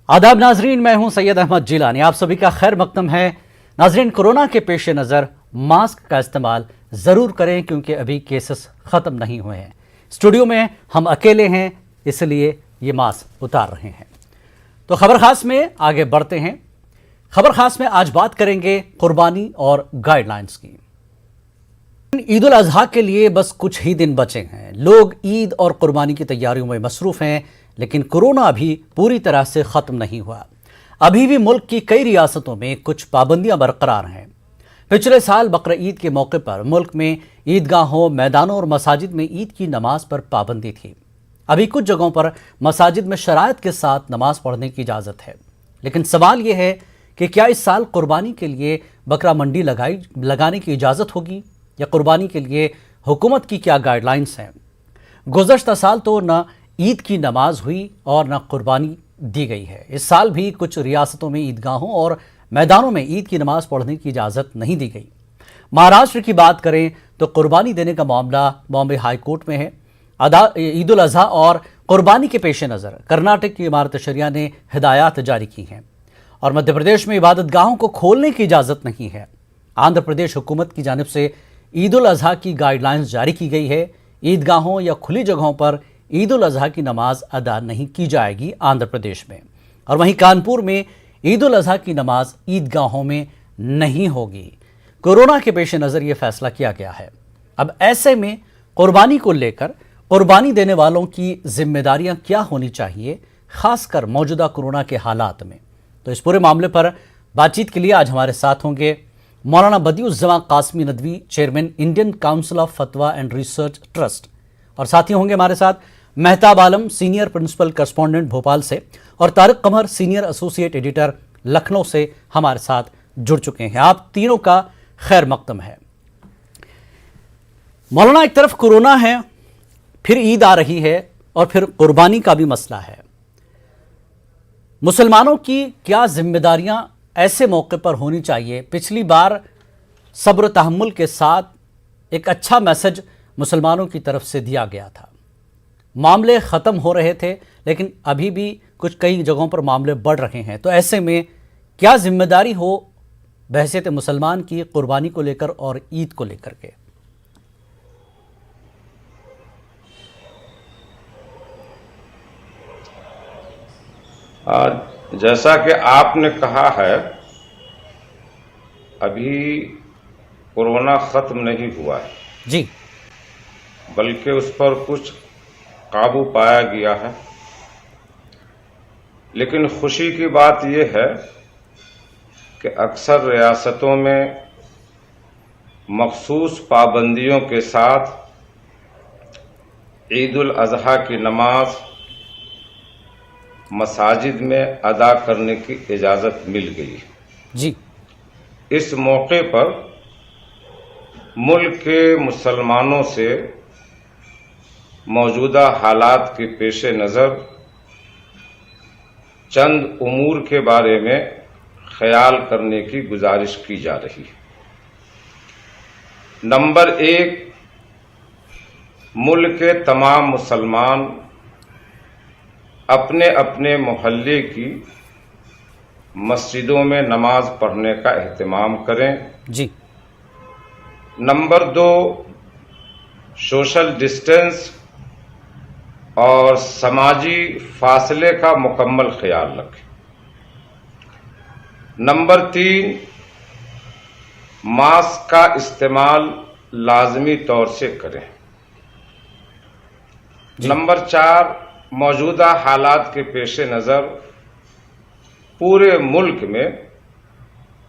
आदाब नाजरीन, मैं हूं सैयद अहमद जिलानी। आप सभी का खैर मकदम है। नाजरीन, कोरोना के पेश नज़र मास्क का इस्तेमाल ज़रूर करें क्योंकि अभी केसेस ख़त्म नहीं हुए हैं। स्टूडियो में हम अकेले हैं, इसलिए ये मास्क उतार रहे हैं। तो खबर खास में आगे बढ़ते हैं। खबर खास में आज बात करेंगे कुर्बानी और गाइडलाइंस की। ईद उल अजहा के लिए बस कुछ ही दिन बचे हैं। लोग ईद और कुर्बानी की तैयारियों में मसरूफ हैं, लेकिन कोरोना अभी पूरी तरह से ख़त्म नहीं हुआ। अभी भी मुल्क की कई रियासतों में कुछ पाबंदियां बरकरार हैं। पिछले साल बकरा ईद के मौके पर मुल्क में ईदगाहों, मैदानों और मसाजिद में ईद की नमाज पर पाबंदी थी। अभी कुछ जगहों पर मसाजिद में शराइत के साथ नमाज पढ़ने की इजाज़त है, लेकिन सवाल यह है कि क्या इस साल कुर्बानी के लिए बकरा मंडी लगाने की इजाज़त होगी या कुर्बानी के लिए हुकूमत की क्या गाइडलाइंस हैं। गुज़श्ता साल तो न ईद की नमाज हुई और न कुर्बानी दी गई है। इस साल भी कुछ रियासतों में ईदगाहों और मैदानों में ईद की नमाज पढ़ने की इजाज़त नहीं दी गई। महाराष्ट्र की बात करें तो कुर्बानी देने का मामला बॉम्बे हाई कोर्ट में है। ईद उल अजहा और कुर्बानी के पेश नज़र कर्नाटक की इमारत शरिया ने हिदायत जारी की हैं और मध्य प्रदेश में इबादत गाहों को खोलने की इजाज़त नहीं है। आंध्र प्रदेश हुकूमत की जानिब से ईद उल अजहा की गाइडलाइंस जारी की गई है। ईदगाहों या खुली जगहों पर ईद उल अजहा की नमाज अदा नहीं की जाएगी आंध्र प्रदेश में, और वहीं कानपुर में ईद उल अजहा की नमाज ईदगाहों में नहीं होगी। कोरोना के पेश नज़र ये फैसला किया गया है। अब ऐसे में कुर्बानी को लेकर कुर्बानी देने वालों की जिम्मेदारियां क्या होनी चाहिए, खासकर मौजूदा कोरोना के हालात में। तो इस पूरे मामले पर बातचीत के लिए आज हमारे साथ होंगे Maulana Badiuzzaman Qasmi Nadvi, chairman Indian council of Fatwa and research trust, और साथ ही होंगे हमारे साथ Mehtab Alam, senior principal correspondent Bhopal से, और Tariq Qamar, senior associate editor Lucknow से हमारे साथ जुड़ चुके हैं। आप तीनों का खैर मकदम है। मौलाना, एक तरफ कोरोना है, फिर ईद आ रही है और फिर कुर्बानी का भी मसला है। मुसलमानों की क्या जिम्मेदारियां ऐसे मौके पर होनी चाहिए? पिछली बार सब्र तहम्मुल के साथ एक अच्छा मैसेज मुसलमानों की तरफ से दिया गया था। मामले ख़त्म हो रहे थे, लेकिन अभी भी कई जगहों पर मामले बढ़ रहे हैं। तो ऐसे में क्या जिम्मेदारी हो बहैसियत मुसलमान की कुर्बानी को लेकर और ईद को लेकर के? जैसा कि आपने कहा है, अभी कोरोना खत्म नहीं हुआ है जी, बल्कि उस पर कुछ काबू पाया गया है। लेकिन खुशी की बात यह है कि अक्सर रियासतों में मखसूस पाबंदियों के साथ ईद उल अजहा की नमाज मसाजिद में अदा करने की इजाज़त मिल गई जी। इस मौके पर मुल्क के मुसलमानों से मौजूदा हालात के पेश नज़र चंद उमूर के बारे में ख्याल करने की गुजारिश की जा रही है। नंबर 1, मुल्क के तमाम मुसलमान अपने अपने मोहल्ले की मस्जिदों में नमाज पढ़ने का एहतमाम करें जी। नंबर 2, सोशल डिस्टेंस और समाजी फासले का मुकम्मल ख्याल रखें। नंबर 3, मास्क का इस्तेमाल लाजमी तौर से करें। नंबर 4, मौजूदा हालात के पेश नज़र पूरे मुल्क में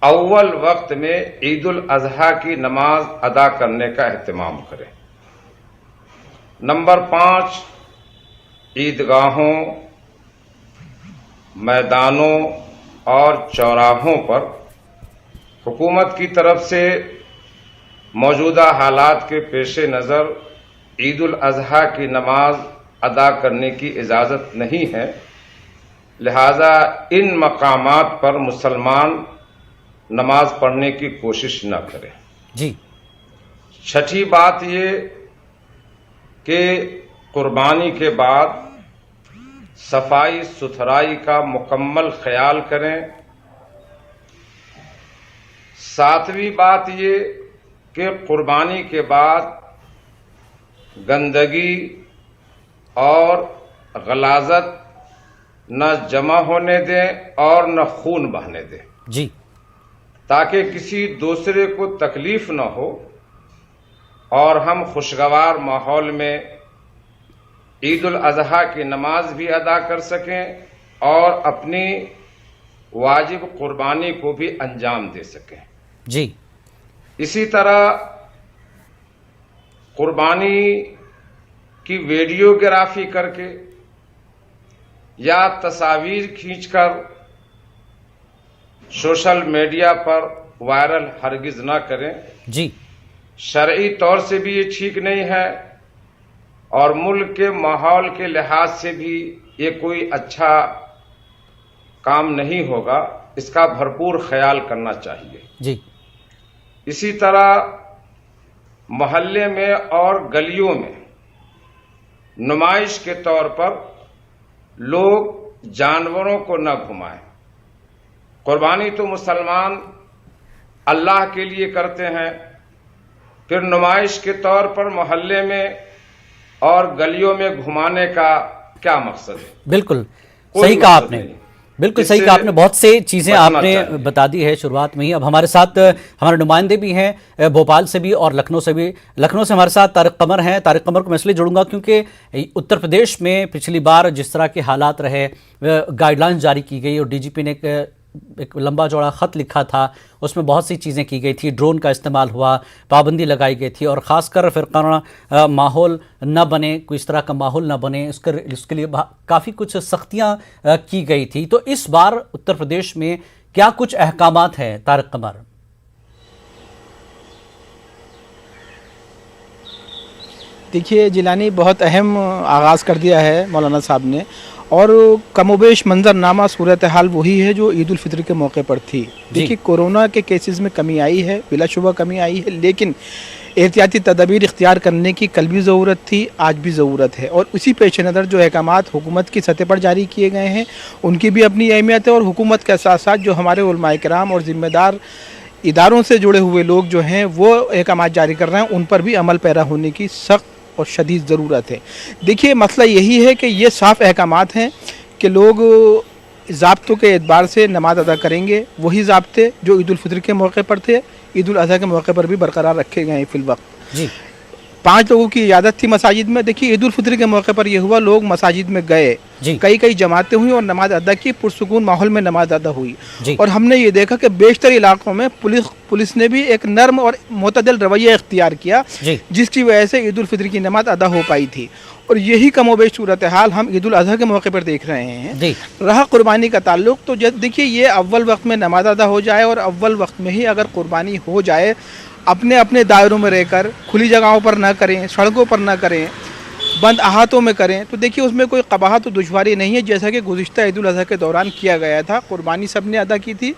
अव्वल वक्त में ईद उल अजहा की नमाज अदा करने का एहतमाम करें। नंबर 5, ईदगाहों, मैदानों और चौराहों पर हुकूमत की तरफ से मौजूदा हालात के पेश नज़र ईद उल अजहा की नमाज अदा करने की इजाज़त नहीं है, लिहाजा इन मकामात पर मुसलमान नमाज पढ़ने की कोशिश न करें जी। छठी बात ये कि قربانی کے بعد صفائی ستھرائی کا مکمل خیال کریں۔ ساتویں بات یہ کہ قربانی کے بعد گندگی اور غلاظت نہ جمع ہونے دیں اور نہ خون بہنے دیں، جی، تاکہ کسی دوسرے کو تکلیف نہ ہو اور ہم خوشگوار ماحول میں عید الاضحیٰ کی نماز بھی ادا کر سکیں اور اپنی واجب قربانی کو بھی انجام دے سکیں۔ جی، اسی طرح قربانی کی ویڈیوگرافی کر کے یا تصاویر کھینچ کر سوشل میڈیا پر وائرل ہرگز نہ کریں۔ جی، شرعی طور سے بھی یہ ٹھیک نہیں ہے اور ملک کے ماحول کے لحاظ سے بھی یہ کوئی اچھا کام نہیں ہوگا، اس کا بھرپور خیال کرنا چاہیے۔ جی، اسی طرح محلے میں اور گلیوں میں نمائش کے طور پر لوگ جانوروں کو نہ گھمائیں۔ قربانی تو مسلمان اللہ کے لیے کرتے ہیں، پھر نمائش کے طور پر محلے میں اور گلیوں میں گھمانے کا کیا مقصد ہے؟ بالکل کوئی صحیح کہا مقصد آپ نے، نہیں۔ بالکل اس صحیح سے کہا آپ نے، بہت سے چیزیں آپ بچنا نے چاہیے۔ بتا دی ہے شروعات میں ہی۔ اب ہمارے ساتھ ہمارے نمائندے بھی ہیں بھوپال سے بھی اور لکھنؤ سے بھی۔ لکھنؤ سے ہمارے ساتھ طارق قمر ہیں۔ طارق قمر کو میں اس لیے جوڑوں گا کیونکہ اتر پردیش میں پچھلی بار جس طرح کے حالات رہے، گائیڈ لائنز جاری کی گئی اور ڈی جی پی نے ایک لمبا چوڑا خط لکھا تھا، اس میں بہت سی چیزیں کی گئی تھی، ڈرون کا استعمال ہوا، پابندی لگائی گئی تھی اور خاص کر فرقانہ ماحول نہ بنے، کوئی اس طرح کا ماحول نہ بنے، اس کے لیے کافی کچھ سختیاں کی گئی تھی۔ تو اس بار اتر پردیش میں کیا کچھ احکامات ہیں طارق قمر؟ دیکھیے جیلانی، بہت اہم آغاز کر دیا ہے مولانا صاحب نے، اور کم و بیش منظرنامہ صورتحال وہی ہے جو عید الفطر کے موقع پر تھی۔ دیکھیے کورونا کے کیسز میں کمی آئی ہے، بلا شبہ کمی آئی ہے، لیکن احتیاطی تدابیر اختیار کرنے کی کل بھی ضرورت تھی، آج بھی ضرورت ہے، اور اسی پیش نظر جو احکامات حکومت کی سطح پر جاری کیے گئے ہیں ان کی بھی اپنی اہمیت ہے، اور حکومت کے ساتھ ساتھ جو ہمارے علماء کرام اور ذمہ دار اداروں سے جڑے ہوئے لوگ جو ہیں وہ احکامات جاری کر رہے ہیں، ان پر بھی عمل پیرا ہونے کی سخت اور شدید ضرورت ہے۔ دیکھیے مسئلہ یہی ہے کہ یہ صاف احکامات ہیں کہ لوگ ضابطوں کے اعتبار سے نماز ادا کریں گے، وہی ضابطے جو عید الفطر کے موقع پر تھے عید الاضحیٰ کے موقع پر بھی برقرار رکھے گئے ہیں فی الوقت۔ جی، 5 لوگوں کی اجازت تھی مساجد میں۔ دیکھیے عید الفطر کے موقع پر یہ ہوا، لوگ مساجد میں گئے، جی، کئی جماعتیں ہوئیں اور نماز ادا کی، پرسکون ماحول میں نماز ادا ہوئی، جی، اور ہم نے یہ دیکھا کہ بیشتر علاقوں میں پولیس نے بھی ایک نرم اور معتدل رویہ اختیار کیا، جی، جس کی وجہ سے عید الفطر کی نماز ادا ہو پائی تھی، اور یہی کم و بیش صورتحال ہم عید الاضحیٰ کے موقع پر دیکھ رہے ہیں۔ جی، رہا قربانی کا تعلق، تو دیکھیے یہ اول وقت میں نماز ادا ہو جائے اور اول وقت میں ہی اگر قربانی ہو جائے، اپنے دائروں میں رہ کر، کھلی جگہوں پر نہ کریں، سڑکوں پر نہ کریں، بند احاطوں میں کریں، تو دیکھیے اس میں کوئی قباحت و دشواری نہیں ہے، جیسا کہ گزشتہ عید الاضحیٰ کے دوران کیا گیا تھا۔ قربانی سب نے ادا کی تھی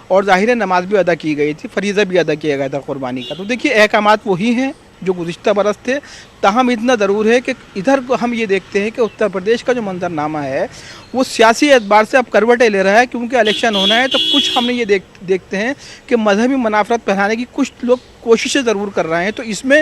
اور ظاہر نماز بھی ادا کی گئی تھی، فریضہ بھی ادا کیا گیا تھا قربانی کا۔ تو دیکھیے احکامات وہی ہیں جو گزشتہ برس تھے، تاہم اتنا ضرور ہے کہ ادھر کو ہم یہ دیکھتے ہیں کہ اتر پردیش کا جو منظرنامہ ہے وہ سیاسی اعتبار سے اب کروٹیں لے رہا ہے، کیونکہ الیکشن ہونا ہے، تو کچھ ہم نے یہ دیکھتے ہیں کہ مذہبی منافرت پھیلانے کی کچھ لوگ کوششیں ضرور کر رہے ہیں، تو اس میں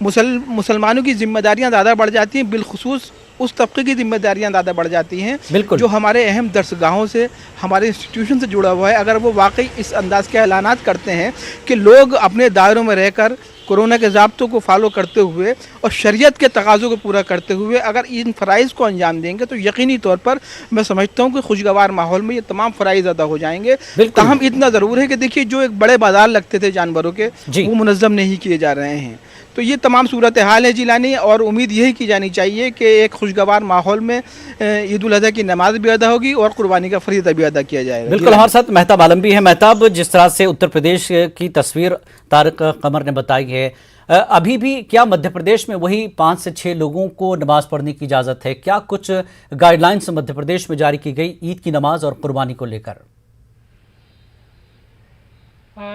مسلمانوں کی ذمہ داریاں زیادہ بڑھ جاتی ہیں، بالخصوص اس طبقے کی ذمہ داریاں زیادہ بڑھ جاتی ہیں بالکل، جو ہمارے اہم درسگاہوں سے، ہمارے انسٹیٹیوشن سے جڑا ہوا ہے۔ اگر وہ واقعی اس انداز کے اعلانات کرتے ہیں کہ لوگ اپنے دائروں میں رہ کر کورونا کے ضابطوں کو فالو کرتے ہوئے اور شریعت کے تقاضوں کو پورا کرتے ہوئے اگر ان فرائض کو انجام دیں گے، تو یقینی طور پر میں سمجھتا ہوں کہ خوشگوار ماحول میں یہ تمام فرائض ادا ہو جائیں گے۔ تاہم اتنا ضرور ہے کہ دیکھیے جو ایک بڑے بازار لگتے تھے جانوروں کے، وہ منظم نہیں کیے جا رہے ہیں۔ تو یہ تمام صورتحال ہے جیلانی، اور امید یہی کی جانی چاہیے کہ ایک خوشگوار ماحول میں عید الاضحیٰ کی نماز بھی ادا ہوگی اور قربانی کا فریضہ بھی ادا کیا جائے گا۔ بالکل، ہمارے ساتھ مہتاب عالم بھی ہیں۔ مہتاب، جس طرح سے اتر پردیش کی تصویر طارق قمر نے بتائی ہے، ابھی بھی کیا مدھیہ پردیش میں وہی 5 سے 6 لوگوں کو نماز پڑھنے کی اجازت ہے؟ کیا کچھ گائیڈ لائنز مدھیہ پردیش میں جاری کی گئی عید کی نماز اور قربانی کو لے کر؟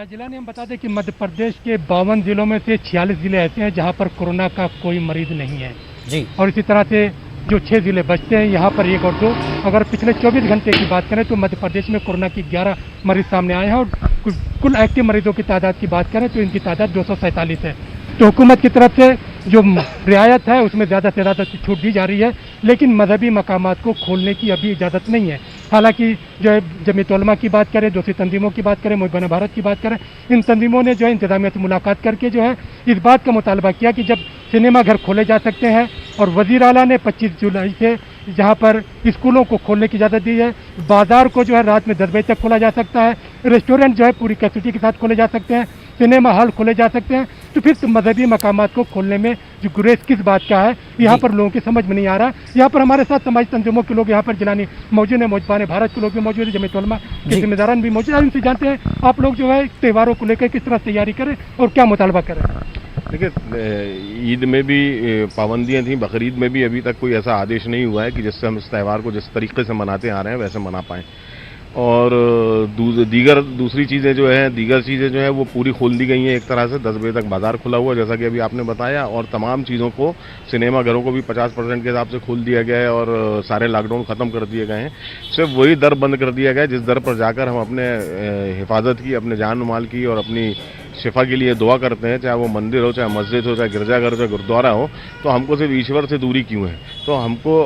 جیلانی، ہم بتا دیں کہ مدھیہ پردیش کے 52 ضلعوں میں سے 46 ضلع ایسے ہیں جہاں پر کورونا کا کوئی مریض نہیں ہے، जी। और इसी तरह से जो 6 ज़िले बचते हैं यहाँ पर 1 और 2, अगर पिछले 24 घंटे की बात करें तो मध्य प्रदेश में कोरोना की 11 मरीज सामने आए हैं और कुल एक्टिव मरीजों की तादाद की बात करें तो इनकी तादाद 247 है। तो हुकूमत की तरफ से जो रियायत है उसमें ज़्यादा से ज़्यादा छूट दी जा रही है, लेकिन मजहबी मकामात को खोलने की अभी इजाज़त नहीं है। हालांकि जो है जमीयत उलमा की बात करें, दूसरी तंजीमों की बात करें, मुहिबान भारत की बात करें, इन तंजीमों ने जो है इंतजामिया से मुलाकात करके जो है इस बात का मुतालबा किया कि जब सिनेमा घर खोले जा सकते हैं और वज़ीर आला ने 25 जुलाई से जहाँ पर स्कूलों को खोलने की इजाज़त दी है, बाज़ार को जो है रात में 10 बजे तक खोला जा सकता है, रेस्टोरेंट जो है पूरी कैपेसिटी के साथ खोले जा सकते हैं, सिनेमा हॉल खोले जा सकते हैं, तो फिर मजहबी मकामात को खोलने में जो गुरेज किस बात का है यहाँ पर लोगों की समझ में नहीं आ रहा। यहाँ पर हमारे साथ समाज तंजीमों के लोग यहाँ पर जिलानी मौजूद है, मुहिबान भारत के लोग भी मौजूद है, जमीयत उलमा के जिम्मेदारान भी मौजूद है। इनसे जानते हैं आप लोग जो है त्योहारों को लेकर किस तरह तैयारी करें और क्या मुतालबा करें। देखिए, ईद में भी पाबंदियां थी, बकरीद में भी अभी तक कोई ऐसा आदेश नहीं हुआ है कि जिससे हम इस त्यौहार को जिस तरीके से मनाते आ रहे हैं वैसे मना पाएँ। और दूसरी चीज़ें जो हैं वो पूरी खोल दी गई हैं एक तरह से। 10 बजे तक बाज़ार खुला हुआ जैसा कि अभी आपने बताया, और तमाम चीज़ों को, सिनेमा घरों को भी 50% के हिसाब से खोल दिया गया है और सारे लॉकडाउन ख़त्म कर दिए गए हैं। सिर्फ वही दर बंद कर दिया गया है जिस दर पर जाकर हम अपने हिफाजत की, अपने जान माल की और अपनी शिफा के लिए दुआ करते हैं, चाहे वो मंदिर हो, चाहे मस्जिद हो, चाहे गिरजाघर हो, चाहे गुरुद्वारा हो। तो हमको सिर्फ ईश्वर से दूरी क्यों है? तो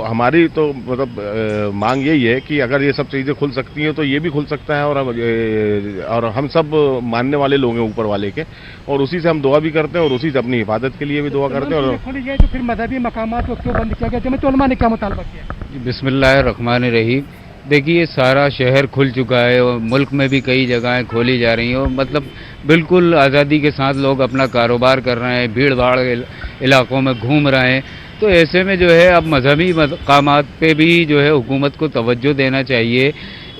हमारी तो मतलब मांग यही है कि अगर ये सब चीज़ें खुल सकती हैं तो ये भी खुल सकता है, और हम सब मानने वाले लोग हैं ऊपर वाले के, और उसी से हम दुआ भी करते हैं और उसी से अपनी हिफाजत के लिए भी दुआ करते हैं। और खोली जाए तो फिर मजहबी मकामात को क्यों बंद किया गया? जमीयत उलमा ने क्या मुतालबा किया? बिस्मिल्लाहिर्रहमानिर्रहीम। देखिए, सारा शहर खुल चुका है और मुल्क में भी कई जगहें खोली जा रही हैं और मतलब बिल्कुल आज़ादी के साथ लोग अपना कारोबार कर रहे हैं, भीड़ भाड़ इलाकों में घूम रहे हैं। तो ऐसे में जो है अब मजहबी मकामात पे भी जो है हुकूमत को तवज्जो देना चाहिए।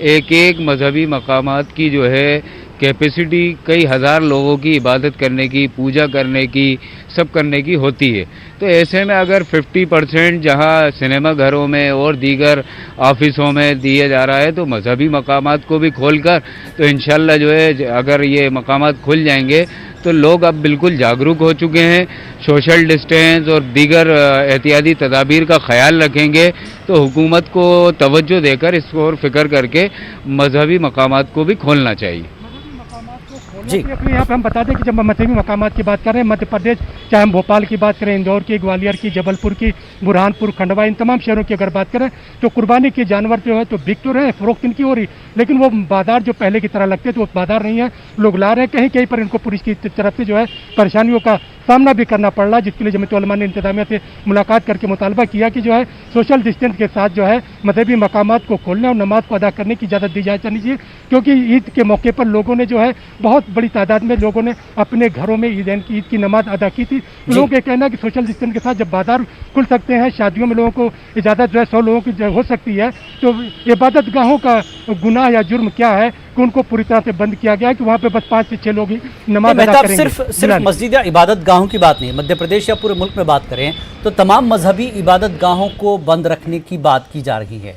एक मजहबी मकामात की जो है कैपेसिटी कई हज़ार लोगों की इबादत करने की, पूजा करने की, सब करने की होती है। तो ऐसे में अगर 50% जहां सिनेमा घरों में और दीगर ऑफिसों में दिया जा रहा है, तो मजहबी मकामात को भी खोलकर तो इंशाल्लाह जो है अगर ये मकामात खुल जाएंगे तो लोग अब बिल्कुल जागरूक हो चुके हैं, सोशल डिस्टेंस और दीगर एहतियाती तदाबीर का ख्याल रखेंगे, तो हुकूमत को तवज्जो देकर इसको और फिक्र करके मजहबी मकामात को भी खोलना चाहिए। जी, यहाँ पे हम बता दें कि जब मजहबी मकामात की बात कर रहे हैं मध्य प्रदेश, चाहे हम भोपाल की बात करें, इंदौर की, ग्वालियर की, जबलपुर की, बुरहानपुर, खंडवा, इन तमाम शहरों की अगर बात करें तो कुर्बानी के जानवर जो है तो बिक तो रहे हैं, फरोख्त इनकी हो रही, लेकिन वो बाजार जो पहले की तरह लगते तो वो बाजार नहीं है। लोग ला रहे हैं, कहीं कहीं पर इनको पुलिस की तरफ से जो है परेशानियों का सामना भी करना पड़ रहा है, जिसके लिए जमीयत उलमा ने इंतजामिया से मुलाकात करके मुतालबा किया कि जो है सोशल डिस्टेंस के साथ जो है मजहबी मकामात को खोलने और नमाज को अदा करने की इजाज़त दी जानी चाहिए, क्योंकि ईद के मौके पर लोगों ने जो है बहुत बड़ी तादाद में लोगों ने अपने घरों में ईद की नमाज अदा की थी। लोगों का कहना है कि सोशल डिस्टेंस के साथ जब बाजार खुल सकते हैं, शादियों में लोगों को इजाज़त जो है 100 लोगों की हो सकती है, तो इबादत गाहों का गुनाह या जुर्म क्या है कि उनको पूरी तरह से बंद किया गया है कि वहाँ पे बस 5 से 6 लोग ही नमाज अदा करेंगे। सिर्फ मस्जिद या इबादत गाहों की बात नहीं, मध्य प्रदेश या पूरे मुल्क में बात करें तो तमाम मजहबी इबादत गाहों को बंद रखने की बात की जा रही है।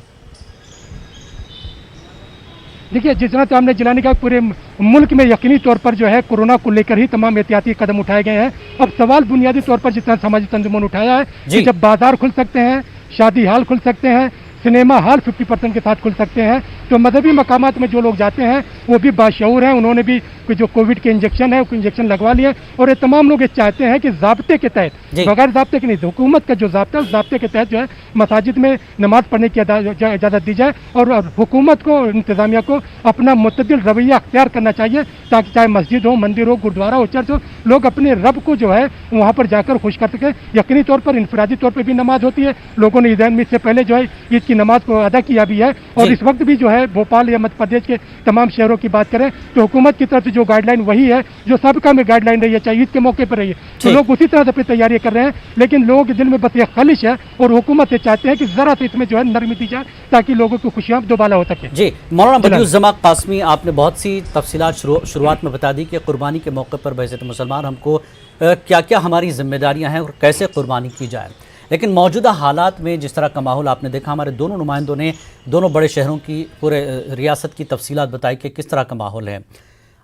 देखिए, जिस तरह तो हमने जिलानी का पूरे मुल्क में यकीनी तौर पर जो है कोरोना को लेकर ही तमाम एहतियाती कदम उठाए गए हैं। अब सवाल बुनियादी तौर पर जिस तरह समाजी तंजुमों ने उठाया है कि जब बाजार खुल सकते हैं, शादी हाल खुल सकते हैं, सिनेमा हॉल 50% के साथ खुल सकते हैं, तो मजहबी मकामात में जो लोग जाते हैं वो भी बाशऊर हैं, उन्होंने भी जो कोविड के इंजेक्शन है वो इंजेक्शन लगवा लिए, और ये तमाम लोग ये चाहते हैं कि ज़ाब्ते के तहत, बगैर ज़ाब्ते के नहीं, हुकूमत का जो ज़ाब्ता है उस ज़ाब्ते के तहत जो है मसाजिद में नमाज पढ़ने की इजाज़त दी जाए, और हुकूमत को, इंतज़ामिया को अपना मुतदिल रवैया अख्तियार करना चाहिए, ताकि चाहे मस्जिद हो, मंदिर हो, गुरुद्वारा हो, चर्च हो, लोग अपने रब को जो है वहाँ पर जाकर खुश कर सके। यकीनी तौर पर इनफरादी तौर पर भी नमाज होती है, लोगों ने ईद से पहले जो है ईद की नमाज को अदा किया भी है, और इस वक्त भी जो है भोपाल या मध्य प्रदेश के तमाम शहरों की बात करें तो हुकूमत की तरफ से जो गाइडलाइन वही है जो सबका में गाइडलाइन रही है, चाहे ईद के मौके पर रही है, तो लोग उसी तरह से अपनी तैयारी कर रहे हैं, लेकिन लोगों के दिल में बस ये खलिश है और हुकूमत से चाहते हैं कि जरा से इसमें जो है नरमी दी जाए ताकि लोगों की खुशियां दोबारा हो सके। जी, मौलाना बदियुज़्ज़मा कासमी, आपने बहुत सी तफसीलात शुरुआत में बता दी कि कुर्बानी के मौके पर बहज़त मुसलमान हमको क्या क्या हमारी जिम्मेदारियाँ हैं और कैसे कुर्बानी की जाए, लेकिन मौजूदा हालात में जिस तरह का माहौल आपने देखा, हमारे दोनों नुमाइंदों ने दोनों बड़े शहरों की, पूरे रियासत की तफसीलात बताई कि किस तरह का माहौल है।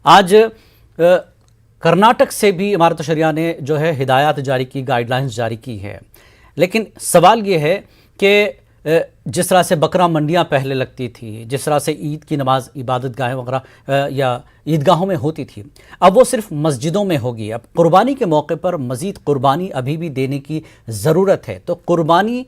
आज कर्नाटक से भी इमारत शरिया ने जो है हिदायत जारी की, गाइडलाइंस जारी की है, لیکن سوال یہ ہے کہ جس طرح سے بکرا منڈیاں پہلے لگتی تھی، جس طرح سے عید کی نماز عبادت گاہیں وغیرہ یا عیدگاہوں میں ہوتی تھی، اب وہ صرف مسجدوں میں ہوگی۔ اب قربانی کے موقع پر مزید قربانی ابھی بھی دینے کی ضرورت ہے، تو قربانی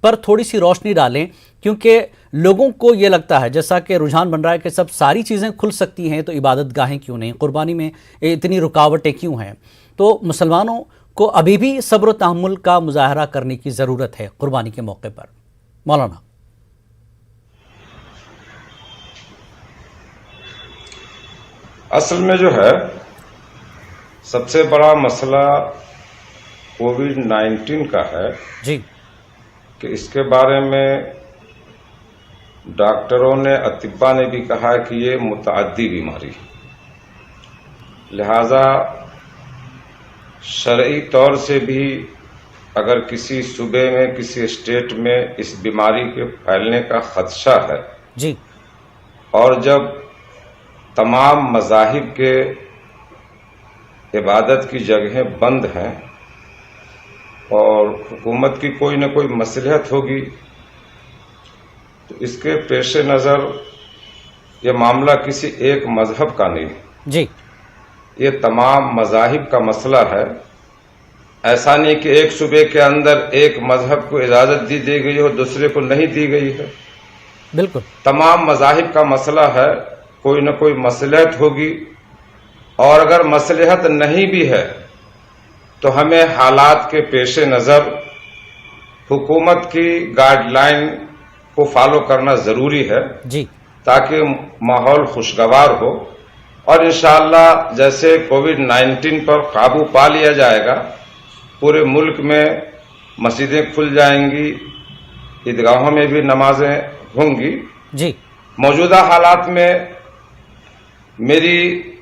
پر تھوڑی سی روشنی ڈالیں، کیونکہ لوگوں کو یہ لگتا ہے، جیسا کہ رجحان بن رہا ہے کہ سب ساری چیزیں کھل سکتی ہیں تو عبادت گاہیں کیوں نہیں، قربانی میں اتنی رکاوٹیں کیوں ہیں؟ تو مسلمانوں کو ابھی بھی صبر و تحمل کا مظاہرہ کرنے کی ضرورت ہے قربانی کے موقع پر۔ مولانا اصل میں جو ہے سب سے بڑا مسئلہ کووڈ-19 کا ہے جی، کہ اس کے بارے میں ڈاکٹروں نے، اطباء نے بھی کہا کہ یہ متعدی بیماری ہے، لہذا شرعی طور سے بھی اگر کسی صوبے میں، کسی اسٹیٹ میں اس بیماری کے پھیلنے کا خدشہ ہے، جی، اور جب تمام مذاہب کے عبادت کی جگہیں بند ہیں اور حکومت کی کوئی نہ کوئی مصلحت ہوگی، تو اس کے پیش نظر یہ معاملہ کسی ایک مذہب کا نہیں، جی، یہ تمام مذاہب کا مسئلہ ہے۔ ایسا نہیں کہ ایک صوبے کے اندر ایک مذہب کو اجازت دی گئی اور دوسرے کو نہیں دی گئی ہے، بالکل تمام مذاہب کا مسئلہ ہے، کوئی نہ کوئی مصلحت ہوگی، اور اگر مصلحت نہیں بھی ہے تو ہمیں حالات کے پیش نظر حکومت کی گائیڈ لائن کو فالو کرنا ضروری ہے، جی، تاکہ ماحول خوشگوار ہو، اور انشاءاللہ جیسے کووڈ-19 پر قابو پا لیا جائے گا، پورے ملک میں مسجدیں کھل جائیں گی، عیدگاہوں میں بھی نمازیں ہوں گی۔ جی، موجودہ حالات میں میری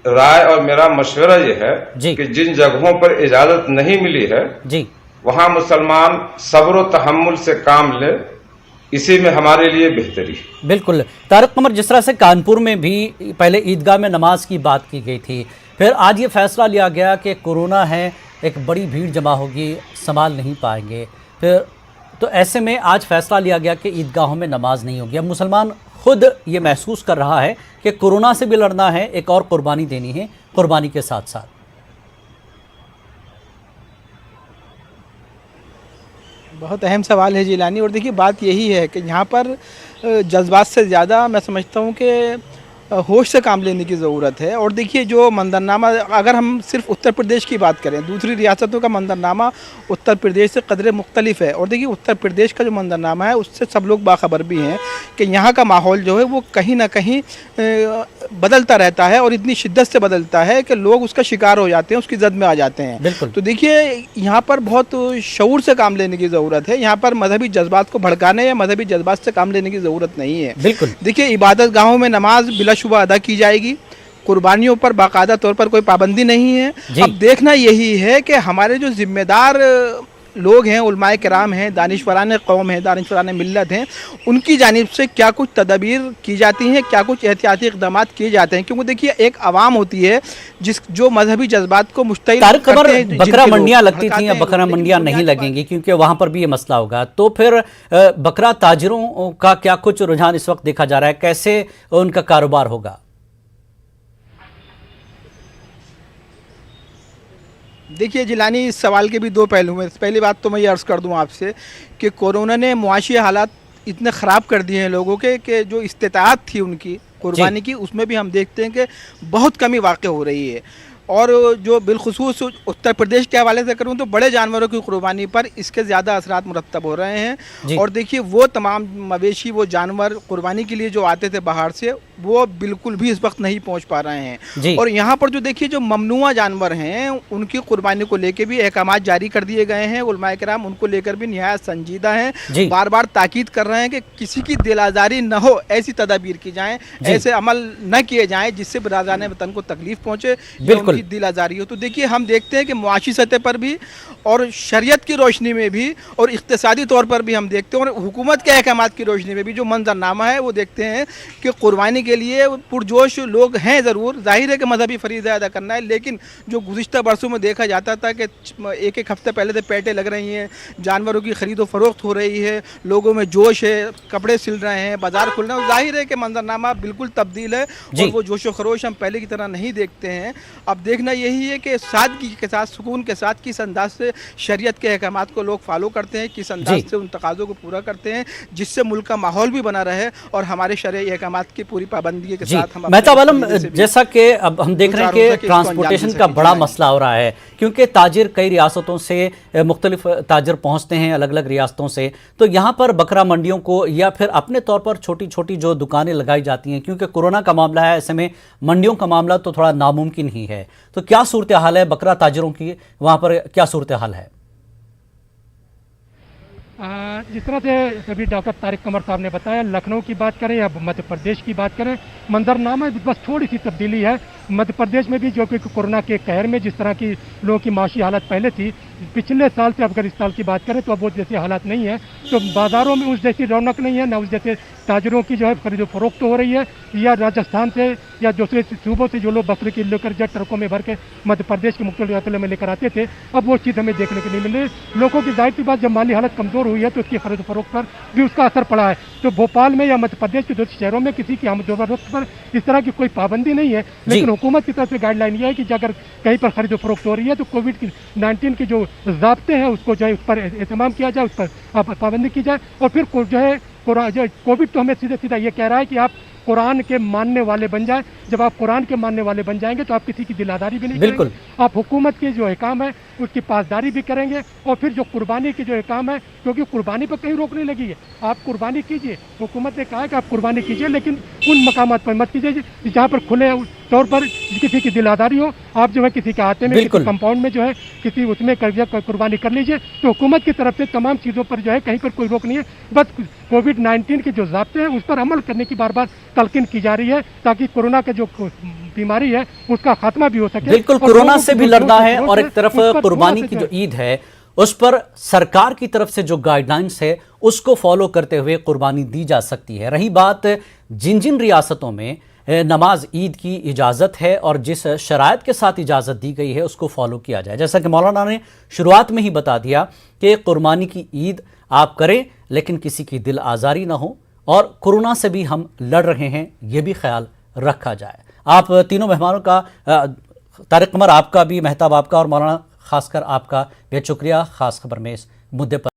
رائے اور میرا مشورہ یہ ہے جی، کہ جن جگہوں پر اجازت نہیں ملی ہے جی، وہاں مسلمان صبر و تحمل سے کام لے، اسی میں ہمارے لیے بہتری ہے۔ بالکل۔ طارق قمر، جس طرح سے کانپور میں بھی پہلے عیدگاہ میں نماز کی بات کی گئی تھی، پھر آج یہ فیصلہ لیا گیا کہ کورونا ہے، ایک بڑی بھیڑ جمع ہوگی، سنبھال نہیں پائیں گے، پھر تو ایسے میں آج فیصلہ لیا گیا کہ عیدگاہوں میں نماز نہیں ہوگی۔ اب مسلمان خود یہ محسوس کر رہا ہے کہ کورونا سے بھی لڑنا ہے، ایک اور قربانی دینی ہے، قربانی کے ساتھ ساتھ۔ بہت اہم سوال ہے جیلانی، اور دیکھیے بات یہی ہے کہ یہاں پر جذبات سے زیادہ میں سمجھتا ہوں کہ ہوش سے کام لینے کی ضرورت ہے۔ اور دیکھیے جو منظرنامہ، اگر ہم صرف اتر پردیش کی بات کریں، دوسری ریاستوں کا منظرنامہ اتر پردیش سے قدرے مختلف ہے، اور دیکھیے اتر پردیش کا جو منظرنامہ ہے اس سے سب لوگ باخبر بھی ہیں کہ یہاں کا ماحول جو ہے وہ کہیں نہ کہیں بدلتا رہتا ہے، اور اتنی شدت سے بدلتا ہے کہ لوگ اس کا شکار ہو جاتے ہیں، اس کی زد میں آ جاتے ہیں۔ بالکل۔ تو دیکھیے یہاں پر بہت شعور سے کام لینے کی ضرورت ہے، یہاں پر مذہبی جذبات کو بھڑکانے یا مذہبی جذبات سے کام لینے کی ضرورت نہیں ہے۔ بالکل۔ دیکھیے عبادت گاہوں میں نماز بلا شبہ ادا کی جائے گی، قربانیوں پر باقاعدہ طور پر کوئی پابندی نہیں ہے۔ اب دیکھنا یہی ہے کہ ہمارے جو ذمہ دار لوگ ہیں، علماء کرام ہیں، دانشوران قوم ہیں، دانشوران ملت ہیں، ان کی جانب سے کیا کچھ تدابیر کی جاتی ہیں، کیا کچھ احتیاطی اقدامات کیے جاتے ہیں، کیونکہ دیکھیے ایک عوام ہوتی ہے جو مذہبی جذبات کو مشتعل طارق قمر، کرتے ہیں۔ بکرا منڈیاں لگتی تھیں، اب بکرا منڈیاں نہیں لگیں گی کیونکہ وہاں پر بھی یہ مسئلہ ہوگا، تو پھر بکرا تاجروں کا کیا کچھ رجحان اس وقت دیکھا جا رہا ہے، کیسے ان کا کاروبار ہوگا؟ دیکھیے جیلانی، اس سوال کے بھی دو پہلو ہیں۔ پہلی بات تو میں یہ عرض کر دوں آپ سے کہ کورونا نے معاشی حالات اتنے خراب کر دیے ہیں لوگوں کے کہ جو استطاعت تھی ان کی قربانی کی، اس میں بھی ہم دیکھتے ہیں کہ بہت کمی واقع ہو رہی ہے۔ اور جو بالخصوص اتر پردیش کے حوالے سے کروں تو بڑے جانوروں کی قربانی پر اس کے زیادہ اثرات مرتب ہو رہے ہیں۔ اور دیکھیے وہ تمام مویشی، وہ جانور قربانی کے لیے جو آتے تھے باہر سے، وہ بالکل بھی اس وقت نہیں پہنچ پا رہے ہیں۔ اور یہاں پر جو دیکھیے جو ممنوعہ جانور ہیں ان کی قربانی کو لے کے بھی احکامات جاری کر دیے گئے ہیں۔ علماء کرام ان کو لے کر بھی نہایت سنجیدہ ہیں، بار بار تاکید کر رہے ہیں کہ کسی کی دل آزاری نہ ہو، ایسی تدابیر کی جائیں، ایسے عمل نہ کیے جائیں جس سے برادران وطن کو تکلیف پہنچے۔ بالکل۔ की दिल आज़ारी हो। तो देखिए हम देखते हैं कि मुआशी सतह पर भी और शरीयत की रोशनी में भी और इक़्तिसादी तौर पर भी हम देखते हैं और हुकूमत के अहकामात की रोशनी में भी जो मंजरनामा है वो देखते हैं कि कुर्बानी के लिए पुरजोश लोग हैं ज़रूर, ज़ाहिर है कि मजहबी फरीज़ा अदा करना है, लेकिन जो गुज़िश्ता बरसों में देखा जाता था कि एक एक हफ्ते पहले से पेटें लग रही हैं, जानवरों की ख़रीदो फरोख्त हो रही है, लोगों में जोश है, कपड़े सिल रहे हैं, बाज़ार खुल रहे हैं, ज़ाहिर है कि मंजरनामा बिल्कुल तब्दील है और वो जोश व खरोश हम पहले की तरह नहीं देखते हैं। अब देखना यही है कि सादगी के साथ, सुकून के साथ, किस अंदाज से शरीयत के अहकामात को लोग फॉलो करते हैं, किस अंदाज से उन तकाज़ों को पूरा करते हैं, जिससे मुल्क का माहौल भी बना रहे और हमारे शरई अहकामात की पूरी पाबंदी के साथ हम। मेहताब आलम, जैसा कि अब हम देख रहे हैं कि ट्रांसपोर्टेशन का बड़ा मसला हो रहा है, क्योंकि ताजिर कई रियासतों से मुख्तलिफ ताजिर पहुँचते हैं, अलग अलग रियासतों से, तो यहाँ पर बकरा मंडियों को या फिर अपने तौर पर छोटी छोटी जो दुकानें लगाई जाती हैं, क्योंकि कोरोना का मामला है, ऐसे में मंडियों का मामला तो थोड़ा नामुमकिन ही है, तो क्या सूरत हाल है बकरा ताजिरों की, वहाँ पर क्या सूरत हाल है? जिस तरह से अभी डॉक्टर तारिक कमर साहब ने बताया, लखनऊ की बात करें या मध्य प्रदेश की बात करें, मंजरनामा में बस थोड़ी सी तब्दीली है। मध्य प्रदेश में भी जो कि कोरोना के कहर में जिस तरह की लोगों की माशी हालत पहले थी, पिछले साल से अगर इस साल की बात करें तो अब वो जैसी हालात नहीं है, तो बाज़ारों में उस जैसी रौनक नहीं है, ना उस जैसे ताजरों की जो है खरीदो फरोख्त हो रही है, या राजस्थान से या दूसरे सूबों से जो लोग बकरे की लेकर जो ट्रकों में भर के मध्य प्रदेश के मुख्तलिफ इलाकों में लेकर आते थे, अब वो चीज़ हमें देखने को नहीं मिल रही। लोगों की जाहिर सी बात, जब माली हालत कमज़ोर हुई है तो उसकी खरीद फरोख्त पर भी उसका असर पड़ा है। तो भोपाल में या मध्य प्रदेश के दूसरे शहरों में किसी की आमद ज़रूरत पर इस तरह की कोई पाबंदी नहीं है, लेकिन हुकूमत की तरफ से गाइडलाइन ये है कि अगर कहीं पर खरीद फरोख्त हो रही है तो कोविड-19 के जो ज़ाब्ते हैं उसको जो है उस पर एहतमाम किया जाए, उस पर पाबंदी की जाए। और फिर जो है कोविड तो हमें सीधे सीधा ये कह रहा है कि आप कुरान के मानने वाले बन जाए। जब आप कुरान के मानने वाले बन जाएंगे तो आप किसी की दिलादारी भी नहीं करेंगे, आप हुकूमत के जो काम है उसकी पासदारी भी करेंगे। और फिर जो कुर्बानी की जो काम है, क्योंकि कुर्बानी पर कहीं रोक नहीं लगी है, आप कुर्बानी कीजिए, हुकूमत ने कहा है कि आप कुर्बानी कीजिए, लेकिन उन मकामात पर मत कीजिए जहाँ पर खुले तौर पर किसी की दिलादारी हो। आप जो है किसी के हाथे में, किसी कंपाउंड में जो है किसी उसमें कुर्बानी कर लीजिए। तो हुकूमत की तरफ से तमाम चीज़ों पर जो है कहीं पर कोई रोक नहीं है, बस कोविड-19 के जो ज़ाब्ते हैं उस पर अमल करने की बार बार तलकीन की जा रही है, ताकि कोरोना का जो बीमारी है उसका खात्मा भी हो सके। बिल्कुल, कोरोना से भी लड़ना है और एक तरफ कुर्बानी की जो ईद है उस पर सरकार की तरफ से जो गाइडलाइंस है उसको फॉलो करते हुए कुर्बानी दी जा सकती है। रही बात जिन जिन रियासतों में नमाज ईद की इजाज़त है और जिस शराइत के साथ इजाज़त दी गई है उसको फॉलो किया जाए। जैसा कि मौलाना ने शुरुआत में ही बता दिया कि कुर्बानी की ईद आप करें, लेकिन किसी की दिल आज़ारी ना हो, और कोरोना से भी हम लड़ रहे हैं ये भी ख्याल रखा जाए। आप तीनों मेहमानों का, तारिक कमर आपका भी, मेहताब आपका और मौलाना खासकर आपका बेहद शुक्रिया खास खबर में इस मुद्दे पर